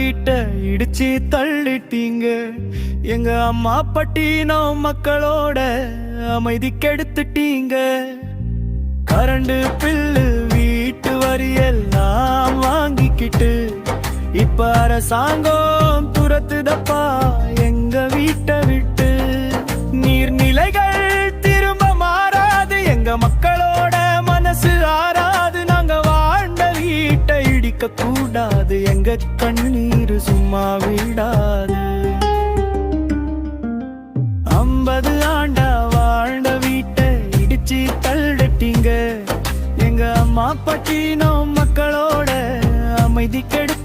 வீட்டை இடிச்சு தள்ளிட்டீங்க. எங்க அம்மா பட்டினம் மக்களோட அமைதி கெடுத்துட்டீங்க. கரண்டு பில்லு வீட்டு வரி எல்லாம் வாங்கிக்கிட்டு இப்ப அரசாங்கம் துரத்துதப்பா எங்க வீட்டை விட்டு. நீர்நிலைகள் திரும்ப மாறாது, எங்க மக்களோட மனசு ஆறாது. நாங்க வாழ்ந்த வீட்டை இடிக்க கூடாது, எங்க கண்ணீர் சும்மா விடாது. 50 ஆண்டா வாழ்ந்த வீட்டை இடிச்சு தள்ளிட்டீங்க. எங்க அம்மா பட்டினம் மக்களோட அமைதி கெடு